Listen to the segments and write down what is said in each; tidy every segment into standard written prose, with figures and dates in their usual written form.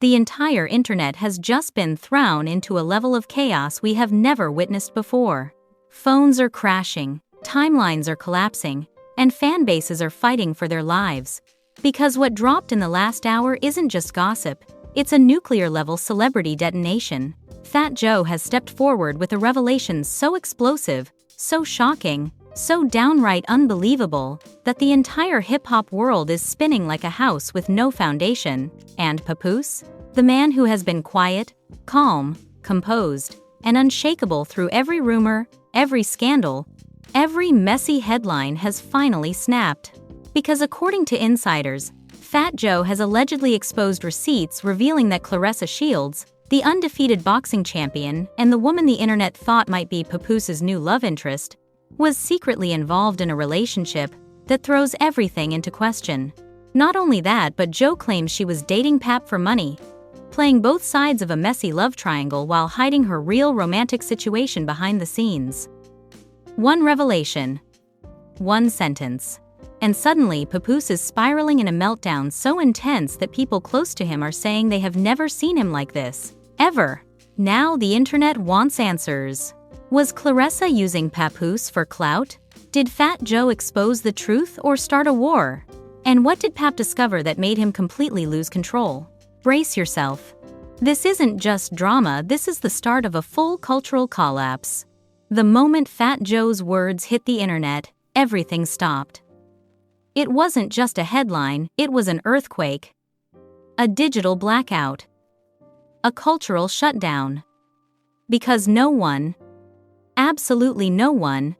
The entire internet has just been thrown into a level of chaos we have never witnessed before. Phones are crashing, timelines are collapsing, and fan bases are fighting for their lives. Because what dropped in the last hour isn't just gossip, it's a nuclear-level celebrity detonation. Fat Joe has stepped forward with a revelation so explosive, so shocking, so downright unbelievable, that the entire hip-hop world is spinning like a house with no foundation. And Papoose, the man who has been quiet, calm, composed, and unshakable through every rumor, every scandal, every messy headline, has finally snapped. Because according to insiders, Fat Joe has allegedly exposed receipts revealing that Claressa Shields, the undefeated boxing champion and the woman the internet thought might be Papoose's new love interest, was secretly involved in a relationship that throws everything into question. Not only that, but Joe claims she was dating Pap for money, playing both sides of a messy love triangle while hiding her real romantic situation behind the scenes. One revelation, one sentence, and suddenly Papoose is spiraling in a meltdown so intense that people close to him are saying they have never seen him like this, ever. Now the internet wants answers. Was Claressa using Papoose for clout? Did Fat Joe expose the truth or start a war? And what did Pap discover that made him completely lose control? Brace yourself. This isn't just drama, this is the start of a full cultural collapse. The moment Fat Joe's words hit the internet, everything stopped. It wasn't just a headline, it was an earthquake. A digital blackout. A cultural shutdown. Because no one, absolutely no one,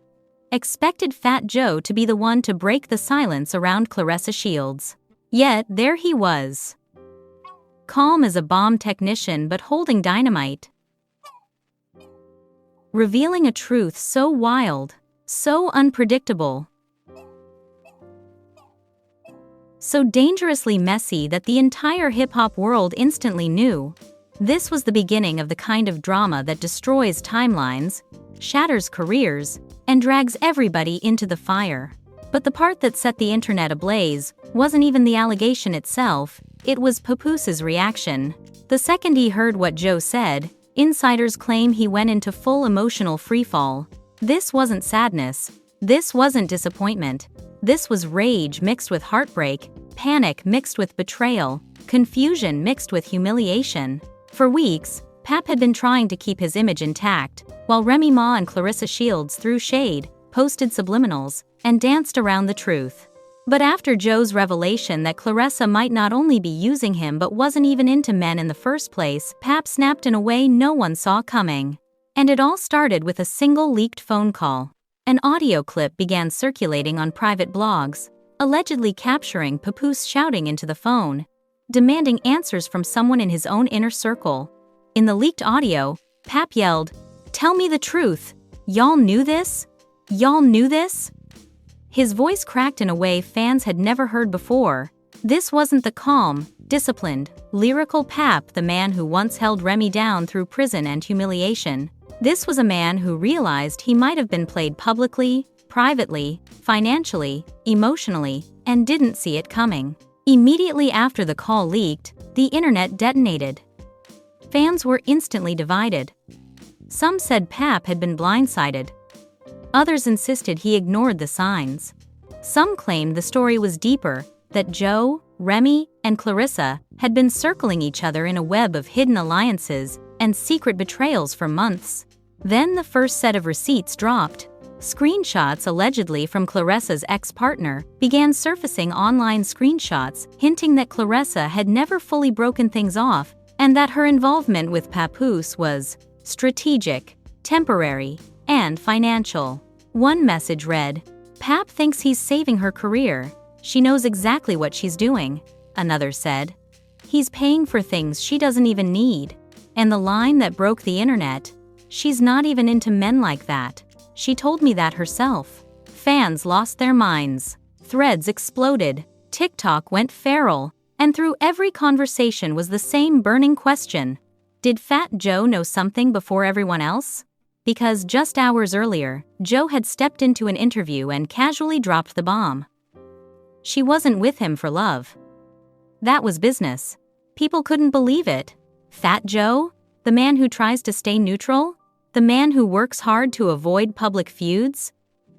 expected Fat Joe to be the one to break the silence around Claressa Shields. Yet there he was. Calm as a bomb technician but holding dynamite. Revealing a truth so wild, so unpredictable, so dangerously messy that the entire hip-hop world instantly knew. This was the beginning of the kind of drama that destroys timelines, shatters careers, and drags everybody into the fire. But the part that set the internet ablaze wasn't even the allegation itself, it was Papoose's reaction. The second he heard what Joe said, insiders claim he went into full emotional freefall. This wasn't sadness. This wasn't disappointment. This was rage mixed with heartbreak, panic mixed with betrayal, confusion mixed with humiliation. For weeks, Pap had been trying to keep his image intact, while Remy Ma and Claressa Shields threw shade, posted subliminals, and danced around the truth. But after Joe's revelation that Claressa might not only be using him but wasn't even into men in the first place, Pap snapped in a way no one saw coming. And it all started with a single leaked phone call. An audio clip began circulating on private blogs, allegedly capturing Papoose shouting into the phone, demanding answers from someone in his own inner circle. In the leaked audio, Pap yelled, "Tell me the truth! Y'all knew this? Y'all knew this?" His voice cracked in a way fans had never heard before. This wasn't the calm, disciplined, lyrical Pap, the man who once held Remy down through prison and humiliation. This was a man who realized he might have been played publicly, privately, financially, emotionally, and didn't see it coming. Immediately after the call leaked, the internet detonated. Fans were instantly divided. Some said Pap had been blindsided. Others insisted he ignored the signs. Some claimed the story was deeper, that Joe, Remy, and Claressa had been circling each other in a web of hidden alliances and secret betrayals for months. Then the first set of receipts dropped. Screenshots allegedly from Claressa's ex-partner began surfacing, online screenshots hinting that Claressa had never fully broken things off and that her involvement with Papoose was strategic, temporary, and financial. One message read, "Pap thinks he's saving her career. She knows exactly what she's doing." Another said, "He's paying for things she doesn't even need." And the line that broke the internet, "She's not even into men like that. She told me that herself." Fans lost their minds. Threads exploded. TikTok went feral. And through every conversation was the same burning question. Did Fat Joe know something before everyone else? Because just hours earlier, Joe had stepped into an interview and casually dropped the bomb. She wasn't with him for love. That was business. People couldn't believe it. Fat Joe? The man who tries to stay neutral? The man who works hard to avoid public feuds?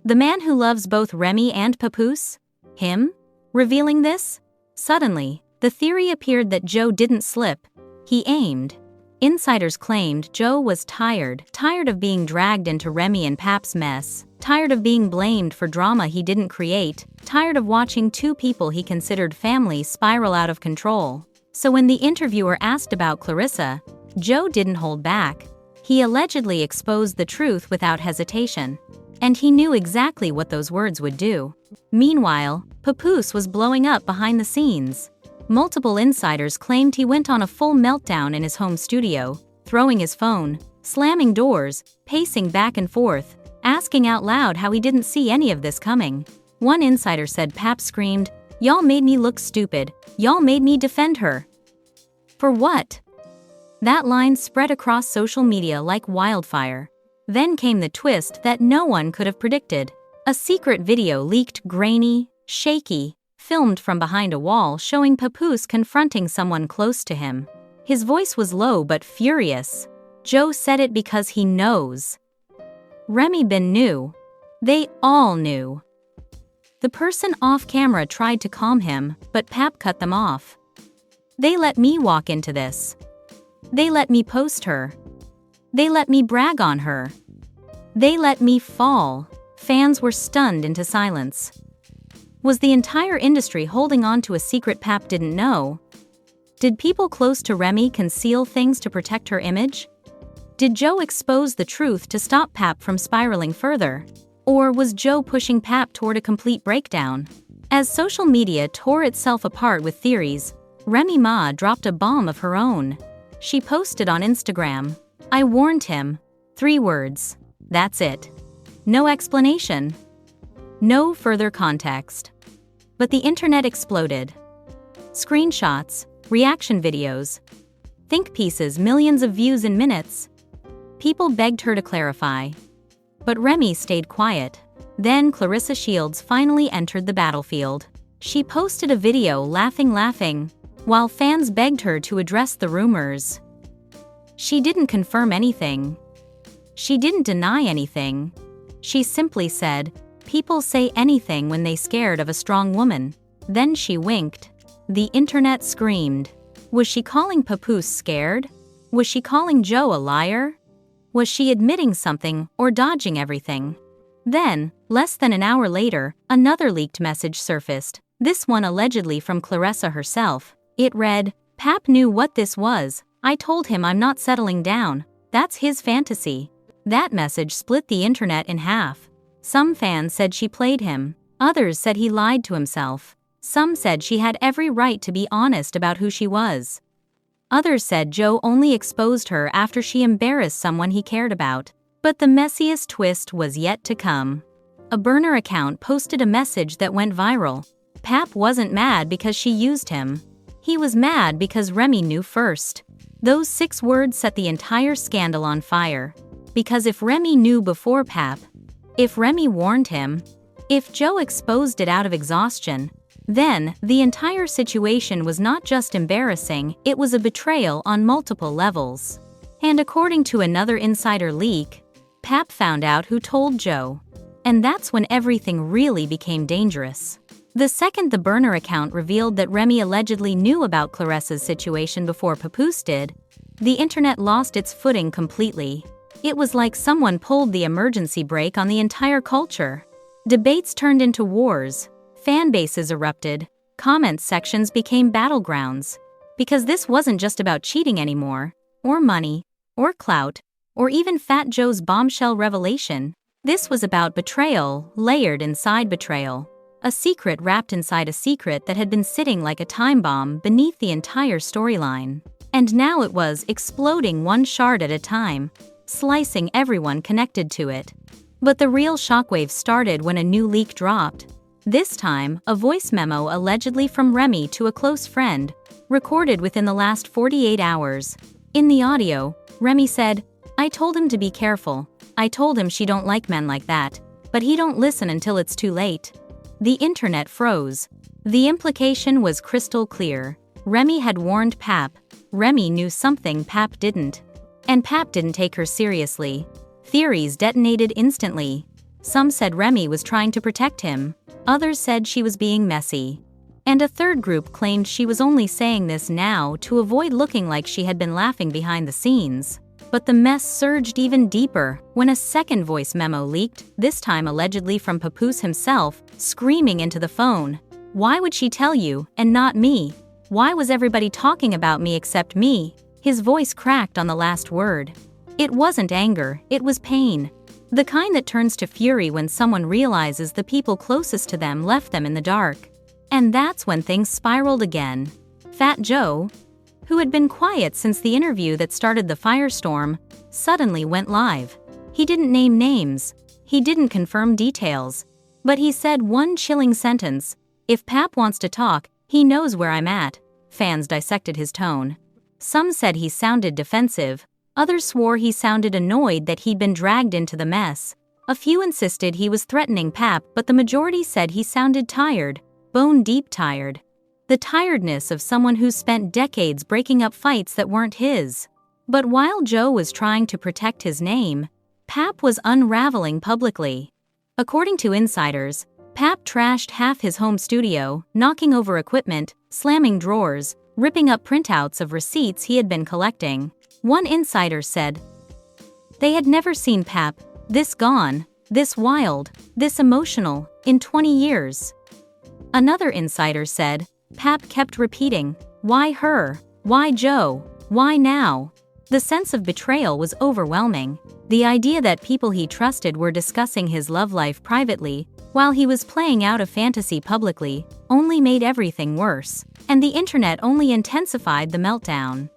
The man who loves both Remy and Papoose? Him? Revealing this? Suddenly, the theory appeared that Joe didn't slip. He aimed. Insiders claimed Joe was tired of being dragged into Remy and Pap's mess, tired of being blamed for drama he didn't create, tired of watching two people he considered family spiral out of control. So when the interviewer asked about Claressa, Joe didn't hold back. He allegedly exposed the truth without hesitation. And he knew exactly what those words would do. Meanwhile, Papoose was blowing up behind the scenes. Multiple insiders claimed he went on a full meltdown in his home studio, throwing his phone, slamming doors, pacing back and forth, asking out loud how he didn't see any of this coming. One insider said Pap screamed, "Y'all made me look stupid. Y'all made me defend her." For what? That line spread across social media like wildfire. Then came the twist that no one could have predicted. A secret video leaked, grainy, shaky, filmed from behind a wall showing Papoose confronting someone close to him. His voice was low but furious. Joe said it because he knows. Remy Bin knew. They all knew. The person off camera tried to calm him, but Pap cut them off. They let me walk into this. They let me post her. They let me brag on her. They let me fall. Fans were stunned into silence. Was the entire industry holding on to a secret Pap didn't know? Did people close to Remy conceal things to protect her image? Did Joe expose the truth to stop Pap from spiraling further? Or was Joe pushing Pap toward a complete breakdown? As social media tore itself apart with theories, Remy Ma dropped a bomb of her own. She posted on Instagram, "I warned him." 3 words. That's it. No explanation. No further context. But the internet exploded. Screenshots, reaction videos, think pieces, millions of views in minutes. People begged her to clarify. But Remy stayed quiet. Then Claressa Shields finally entered the battlefield. She posted a video laughing, while fans begged her to address the rumors. She didn't confirm anything. She didn't deny anything. She simply said, "People say anything when they scared of a strong woman." Then she winked. The internet screamed. Was she calling Papoose scared? Was she calling Joe a liar? Was she admitting something or dodging everything? Then, less than an hour later, another leaked message surfaced, this one allegedly from Claressa herself. It read, "Pap knew what this was. I told him I'm not settling down. That's his fantasy." That message split the internet in half. Some fans said she played him. Others said he lied to himself. Some said she had every right to be honest about who she was. Others said Joe only exposed her after she embarrassed someone he cared about. But the messiest twist was yet to come. A burner account posted a message that went viral. Pap wasn't mad because she used him. He was mad because Remy knew first. Those 6 words set the entire scandal on fire. Because if Remy knew before Pap, if Remy warned him, if Joe exposed it out of exhaustion, then the entire situation was not just embarrassing, it was a betrayal on multiple levels. And according to another insider leak, Pap found out who told Joe. And that's when everything really became dangerous. The second the burner account revealed that Remy allegedly knew about Claressa's situation before Papoose did, the internet lost its footing completely. It was like someone pulled the emergency brake on the entire culture. Debates turned into wars, fan bases erupted, comment sections became battlegrounds. Because this wasn't just about cheating anymore, or money, or clout, or even Fat Joe's bombshell revelation. This was about betrayal, layered inside betrayal. A secret wrapped inside a secret that had been sitting like a time bomb beneath the entire storyline. And now it was exploding one shard at a time, slicing everyone connected to it. But the real shockwave started when a new leak dropped. This time, a voice memo allegedly from Remy to a close friend, recorded within the last 48 hours. In the audio, Remy said, "I told him to be careful. I told him she don't like men like that, but he don't listen until it's too late." The internet froze. The implication was crystal clear. Remy had warned Pap. Remy knew something Pap didn't. And Pap didn't take her seriously. Theories detonated instantly. Some said Remy was trying to protect him. Others said she was being messy. And a third group claimed she was only saying this now to avoid looking like she had been laughing behind the scenes. But the mess surged even deeper when a second voice memo leaked, this time allegedly from Papoose himself, screaming into the phone. "Why would she tell you, and not me? Why was everybody talking about me except me?" His voice cracked on the last word. It wasn't anger, it was pain. The kind that turns to fury when someone realizes the people closest to them left them in the dark. And that's when things spiraled again. Fat Joe, who had been quiet since the interview that started the firestorm, suddenly went live. He didn't name names. He didn't confirm details. But he said one chilling sentence: "If Pap wants to talk, he knows where I'm at." Fans dissected his tone. Some said he sounded defensive. Others swore he sounded annoyed that he'd been dragged into the mess. A few insisted he was threatening Pap, but the majority said he sounded tired, bone-deep tired. The tiredness of someone who's spent decades breaking up fights that weren't his. But while Joe was trying to protect his name, Pap was unraveling publicly. According to insiders, Pap trashed half his home studio, knocking over equipment, slamming drawers, ripping up printouts of receipts he had been collecting. One insider said they had never seen Pap this gone, this wild, this emotional, in 20 years. Another insider said Pap kept repeating, "Why her? Why Joe? Why now?" The sense of betrayal was overwhelming. The idea that people he trusted were discussing his love life privately, while he was playing out a fantasy publicly, only made everything worse, and the internet only intensified the meltdown.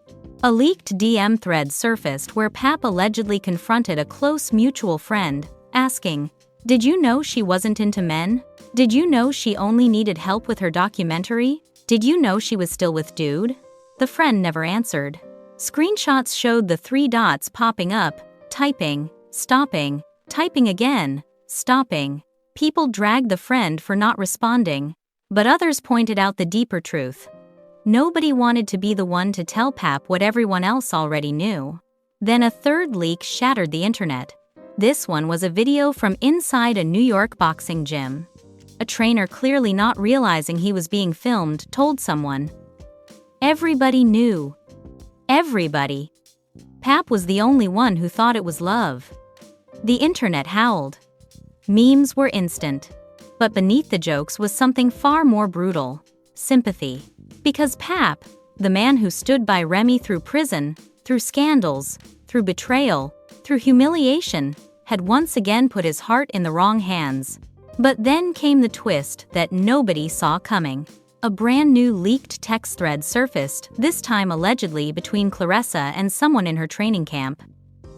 A leaked DM thread surfaced where Pap allegedly confronted a close mutual friend, asking, "Did you know she wasn't into men? Did you know she only needed help with her documentary? Did you know she was still with dude?" The friend never answered. Screenshots showed the 3 dots popping up, typing, stopping, typing again, stopping. People dragged the friend for not responding, but others pointed out the deeper truth. Nobody wanted to be the one to tell Pap what everyone else already knew. Then a third leak shattered the internet. This one was a video from inside a New York boxing gym. A trainer, clearly not realizing he was being filmed, told someone. Everybody knew. Everybody. Pap was the only one who thought it was love. The internet howled. Memes were instant. But beneath the jokes was something far more brutal: sympathy. Because Pap, the man who stood by Remy through prison, through scandals, through betrayal, through humiliation, had once again put his heart in the wrong hands. But then came the twist that nobody saw coming. A brand new leaked text thread surfaced, this time allegedly between Claressa and someone in her training camp.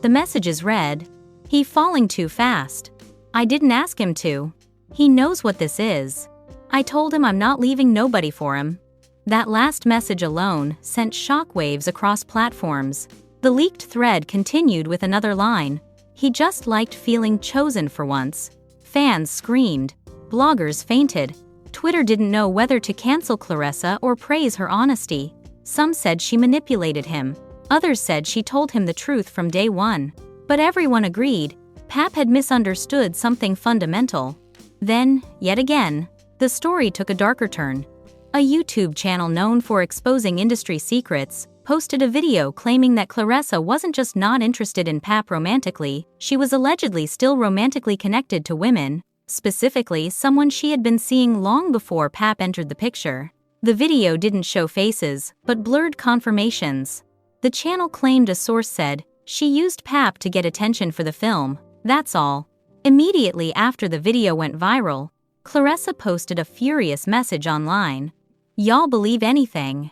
The messages read, "He falling too fast. I didn't ask him to. He knows what this is. I told him I'm not leaving nobody for him." That last message alone sent shockwaves across platforms. The leaked thread continued with another line, "He just liked feeling chosen for once." Fans screamed. Bloggers fainted. Twitter didn't know whether to cancel Claressa or praise her honesty. Some said she manipulated him. Others said she told him the truth from day one. But everyone agreed, Pap had misunderstood something fundamental. Then, yet again, the story took a darker turn. A YouTube channel known for exposing industry secrets posted a video claiming that Claressa wasn't just not interested in Pap romantically, she was allegedly still romantically connected to women, specifically someone she had been seeing long before Pap entered the picture. The video didn't show faces, but blurred confirmations. The channel claimed a source said, "She used Pap to get attention for the film, that's all." Immediately after the video went viral, Claressa posted a furious message online. "Y'all believe anything.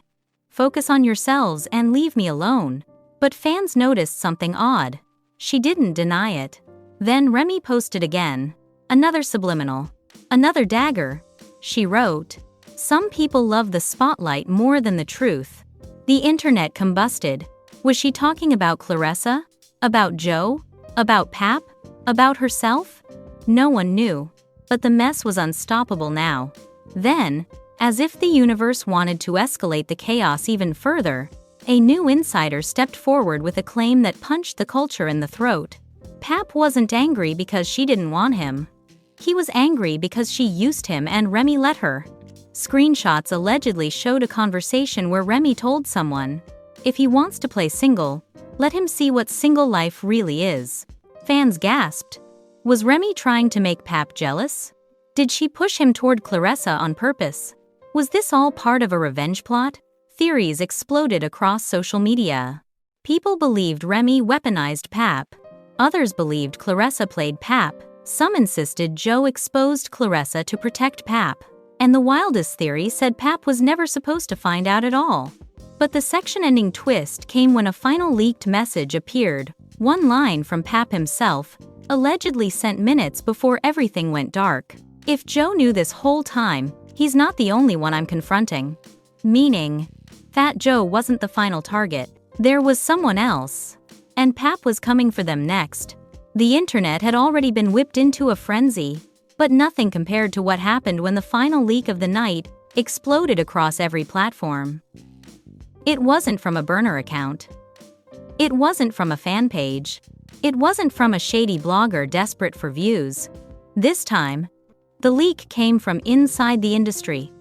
Focus on yourselves and leave me alone." But fans noticed something odd. She didn't deny it. Then Remy posted again. Another subliminal. Another dagger. She wrote, "Some people love the spotlight more than the truth." The internet combusted. Was she talking about Claressa? About Joe? About Pap? About herself? No one knew. But the mess was unstoppable now. Then, As if the universe wanted to escalate the chaos even further, a new insider stepped forward with a claim that punched the culture in the throat. Pap wasn't angry because she didn't want him. He was angry because she used him and Remy let her. Screenshots allegedly showed a conversation where Remy told someone, "If he wants to play single, let him see what single life really is." Fans gasped. Was Remy trying to make Pap jealous? Did she push him toward Claressa on purpose? Was this all part of a revenge plot? Theories exploded across social media. People believed Remy weaponized Pap. Others believed Claressa played Pap. Some insisted Joe exposed Claressa to protect Pap. And the wildest theory said Pap was never supposed to find out at all. But the section-ending twist came when a final leaked message appeared, one line from Pap himself, allegedly sent minutes before everything went dark. "If Joe knew this whole time, he's not the only one I'm confronting." Meaning, Fat Joe wasn't the final target. There was someone else. And Pap was coming for them next. The internet had already been whipped into a frenzy, but nothing compared to what happened when the final leak of the night exploded across every platform. It wasn't from a burner account. It wasn't from a fan page. It wasn't from a shady blogger desperate for views. This time, the leak came from inside the industry.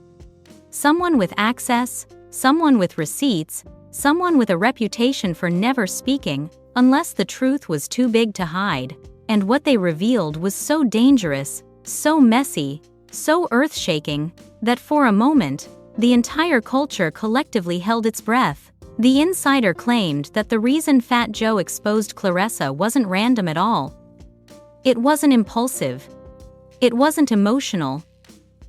Someone with access, someone with receipts, someone with a reputation for never speaking unless the truth was too big to hide. And what they revealed was so dangerous, so messy, so earth-shaking, that for a moment, the entire culture collectively held its breath. The insider claimed that the reason Fat Joe exposed Claressa wasn't random at all. It wasn't impulsive. It wasn't emotional.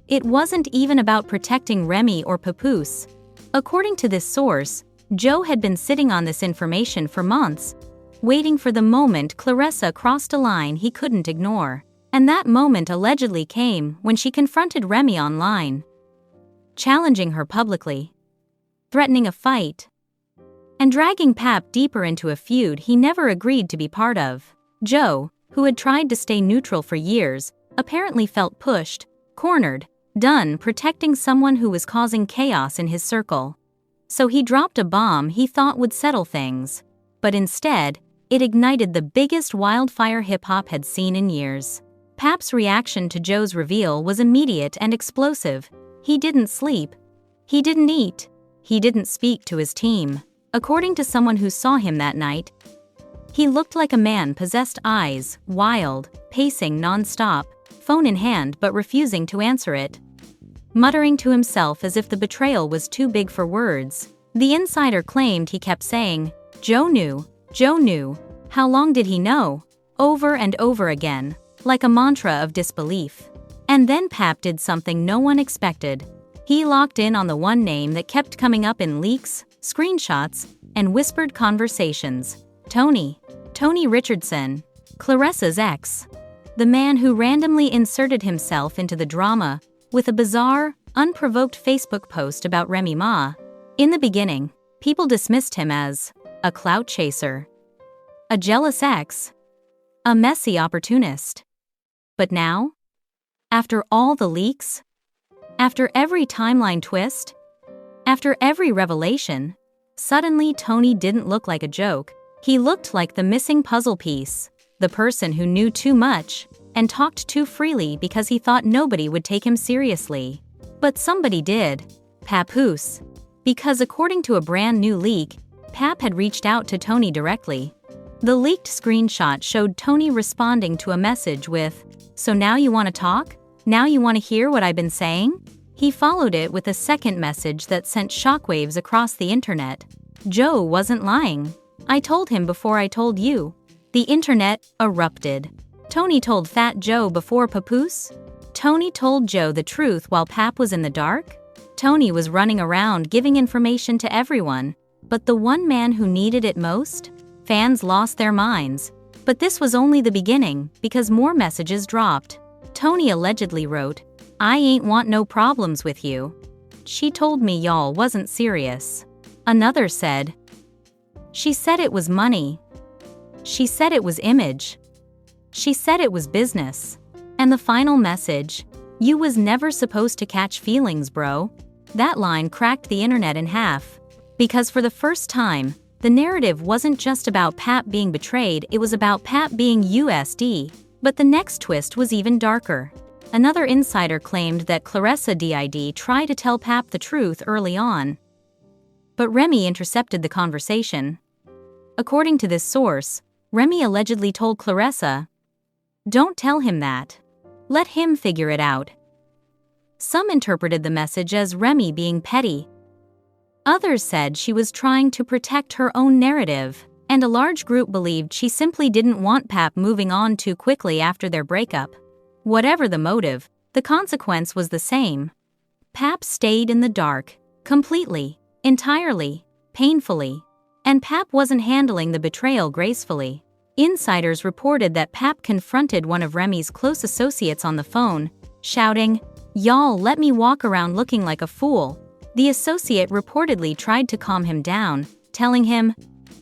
It wasn't even about protecting Remy or Papoose. According to this source, Joe had been sitting on this information for months, waiting for the moment Claressa crossed a line he couldn't ignore. And that moment allegedly came when she confronted Remy online, challenging her publicly, threatening a fight, and dragging Pap deeper into a feud he never agreed to be part of. Joe, who had tried to stay neutral for years, apparently felt pushed, cornered, done protecting someone who was causing chaos in his circle. So he dropped a bomb he thought would settle things. But instead, it ignited the biggest wildfire hip-hop had seen in years. Pap's reaction to Joe's reveal was immediate and explosive. He didn't sleep. He didn't eat. He didn't speak to his team. According to someone who saw him that night, he looked like a man possessed, eyes wild, pacing non-stop, phone in hand but refusing to answer it, muttering to himself as if the betrayal was too big for words. The insider claimed he kept saying, "Joe knew, Joe knew, how long did he know?" over and over again, like a mantra of disbelief. And then Pap did something no one expected. He locked in on the one name that kept coming up in leaks, screenshots, and whispered conversations. Tony Richardson, Claressa's ex. The man who randomly inserted himself into the drama with a bizarre, unprovoked Facebook post about Remy Ma. In the beginning, people dismissed him as a clout chaser, a jealous ex, a messy opportunist. But now, after all the leaks, after every timeline twist, after every revelation, suddenly Tony didn't look like a joke. He looked like the missing puzzle piece, the person who knew too much and talked too freely because he thought nobody would take him seriously. But somebody did. Papoose. Because according to a brand new leak, Pap had reached out to Tony directly. The leaked screenshot showed Tony responding to a message with, "So now you want to talk? Now you want to hear what I've been saying?" He followed it with a second message that sent shockwaves across the internet. Joe wasn't lying. "I told him before I told you." The internet erupted. Tony told Fat Joe before Papoose? Tony told Joe the truth while Pap was in the dark? Tony was running around giving information to everyone, but the one man who needed it most? Fans lost their minds. But this was only the beginning, because more messages dropped. Tony allegedly wrote, "I ain't want no problems with you. She told me y'all wasn't serious." Another said, "She said it was money. She said it was image. She said it was business." And the final message, "You was never supposed to catch feelings, bro." That line cracked the internet in half. Because for the first time, the narrative wasn't just about Pap being betrayed, it was about Pap being USD. But the next twist was even darker. Another insider claimed that Claressa did try to tell Pap the truth early on. But Remy intercepted the conversation. According to this source, Remy allegedly told Claressa, "Don't tell him that. Let him figure it out." Some interpreted the message as Remy being petty. Others said she was trying to protect her own narrative, and a large group believed she simply didn't want Pap moving on too quickly after their breakup. Whatever the motive, the consequence was the same. Pap stayed in the dark, completely, entirely, painfully. And Pap wasn't handling the betrayal gracefully. Insiders reported that Pap confronted one of Remy's close associates on the phone, shouting, "Y'all let me walk around looking like a fool." The associate reportedly tried to calm him down, telling him,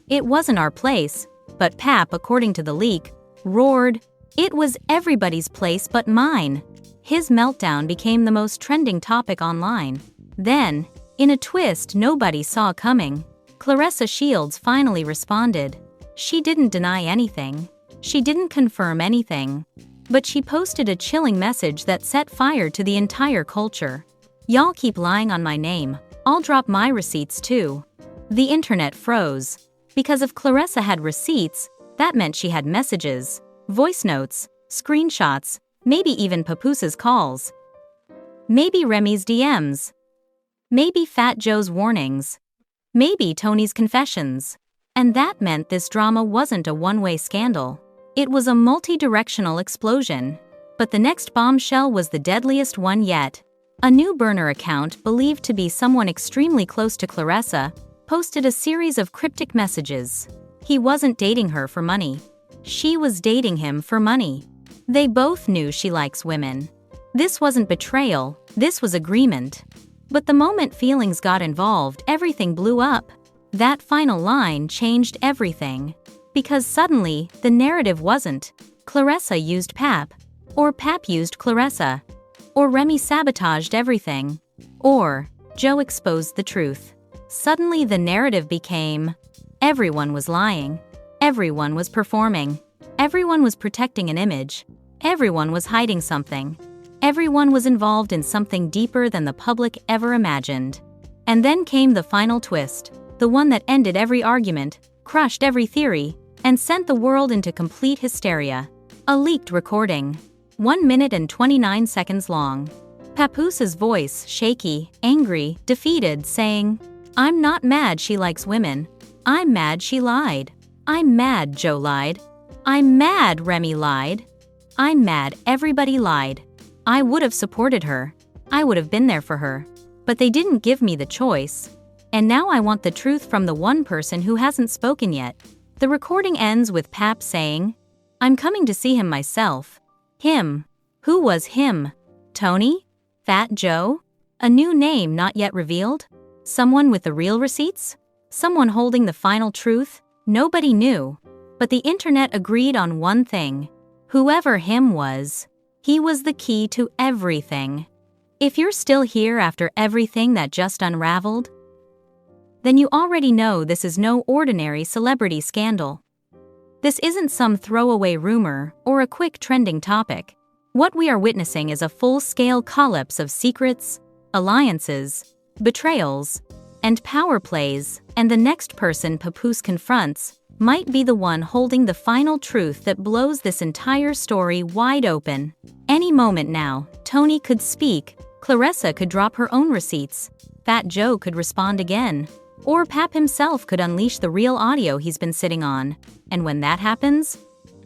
"It wasn't our place," but Pap, according to the leak, roared, "It was everybody's place but mine." His meltdown became the most trending topic online. Then, in a twist nobody saw coming, Claressa Shields finally responded. She didn't deny anything. She didn't confirm anything. But she posted a chilling message that set fire to the entire culture. "Y'all keep lying on my name. I'll drop my receipts too." The internet froze. Because if Claressa had receipts, that meant she had messages, voice notes, screenshots, maybe even Papoose's calls. Maybe Remy's DMs. Maybe Fat Joe's warnings. Maybe Tony's confessions. And that meant this drama wasn't a one-way scandal. It was a multi-directional explosion. But the next bombshell was the deadliest one yet. A new burner account, believed to be someone extremely close to Claressa, posted a series of cryptic messages. He wasn't dating her for money. She was dating him for money. They both knew she likes women. This wasn't betrayal, this was agreement. But the moment feelings got involved, everything blew up. That final line changed everything. Because suddenly, the narrative wasn't, Claressa used Pap, or Pap used Claressa, or Remy sabotaged everything, or Joe exposed the truth. Suddenly the narrative became, everyone was lying, everyone was performing, everyone was protecting an image, everyone was hiding something. Everyone was involved in something deeper than the public ever imagined. And then came the final twist, the one that ended every argument, crushed every theory, and sent the world into complete hysteria. A leaked recording, 1 minute and 29 seconds long. Papoose's voice, shaky, angry, defeated, saying, "I'm not mad she likes women. I'm mad she lied. I'm mad Joe lied. I'm mad Remy lied. I'm mad everybody lied. I would have supported her. I would have been there for her. But they didn't give me the choice. And now I want the truth from the one person who hasn't spoken yet." The recording ends with Pap saying, "I'm coming to see him myself." Him. Who was him? Tony? Fat Joe? A new name not yet revealed? Someone with the real receipts? Someone holding the final truth? Nobody knew. But the internet agreed on one thing. Whoever him was, he was the key to everything. If you're still here after everything that just unraveled, then you already know this is no ordinary celebrity scandal. This isn't some throwaway rumor or a quick trending topic. What we are witnessing is a full-scale collapse of secrets, alliances, betrayals, and power plays, and the next person Papoose confronts might be the one holding the final truth that blows this entire story wide open. Any moment now, Tony could speak, Claressa could drop her own receipts, Fat Joe could respond again, or Pap himself could unleash the real audio he's been sitting on. And when that happens,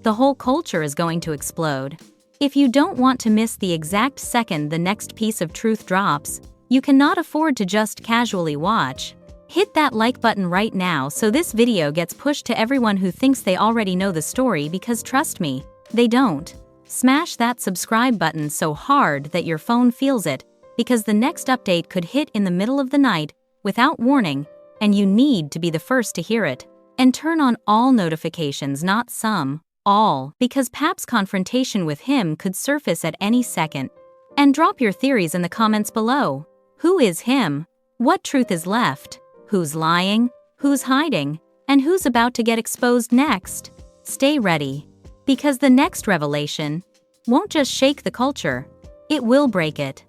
the whole culture is going to explode. If you don't want to miss the exact second the next piece of truth drops, you cannot afford to just casually watch. Hit that like button right now so this video gets pushed to everyone who thinks they already know the story, because trust me, they don't. Smash that subscribe button so hard that your phone feels it, because the next update could hit in the middle of the night, without warning, and you need to be the first to hear it. And turn on all notifications, not some, all, because Pap's confrontation with him could surface at any second. And drop your theories in the comments below. Who is him? What truth is left? Who's lying? Who's hiding? And who's about to get exposed next? Stay ready. Because the next revelation won't just shake the culture, it will break it.